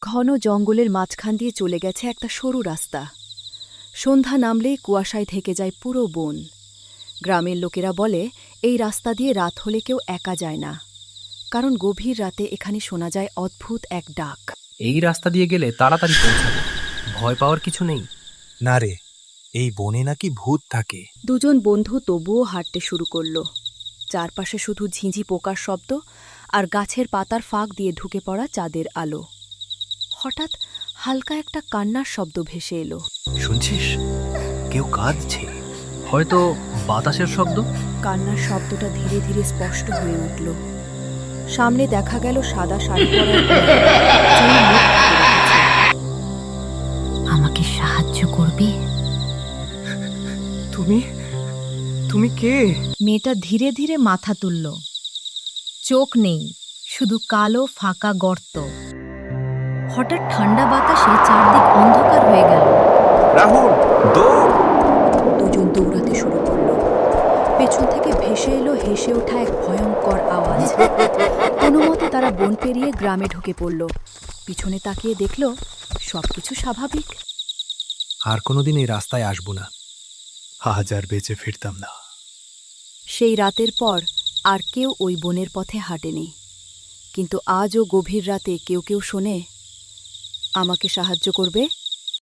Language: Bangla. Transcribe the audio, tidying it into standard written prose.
ঘন জঙ্গলের মাঝখান দিয়ে চলে গেছে একটা সরু রাস্তা। সন্ধ্যা নামলেই কুয়াশায় ঢেকে যায় পুরো বন। গ্রামের লোকেরা বলে এই রাস্তা দিয়ে রাত হলে কেউ একা যায় না, কারণ গভীর রাতে এখানে শোনা যায় অদ্ভুত এক ডাক। এই রাস্তা দিয়ে গেলে তাড়াতাড়ি পৌঁছাবে, ভয় পাওয়ার কিছু নেই। না রে, এই বনে নাকি ভূত থাকে। দুজন বন্ধু তবুও হাঁটতে শুরু করল। চারপাশে শুধু ঝিঁঝি পোকার শব্দ আর গাছের পাতার ফাঁক দিয়ে ঢুকে পড়া চাঁদের আলো। হঠাৎ হালকা একটা কান্নার শব্দ ভেসে এলো। শুনছিস? কেউ কাঁদছে। হয়তো বাতাসের শব্দ। কান্নার শব্দটা ধীরে ধীরে স্পষ্ট হয়ে উঠল। সামনে দেখা গেল সাদা শাড়ি পরা এক মেয়ে, চুল মুখ ঢেকে রেখেছে। আমাকে সাহায্য করবে? তুমি তুমি কে? মেয়েটা ধীরে ধীরে মাথা তুলল। চোখ নেই, শুধু কালো ফাঁকা গর্ত। হঠাৎ ঠান্ডা বাতাসে চারদিক অন্ধকার হয়ে গেল। রাহুল, দৌড়! দুজন দৌড়াতে শুরু করল। পেছন থেকে ভেসে এলো হেসে ওঠা এক ভয়ঙ্কর আওয়াজ। কোনো মতে তারা বন পেরিয়ে গ্রামে ঢুকে পড়ল। পিছনে তাকিয়ে দেখল সবকিছু স্বাভাবিক। আর কোনোদিন এই রাস্তায় আসবো না। আজ আর বেঁচে ফিরতাম না। সেই রাতের পর আর কেউ ওই বনের পথে হাঁটেনি। কিন্তু আজও গভীর রাতে কেউ কেউ শোনে, আমাকে সাহায্য করবে।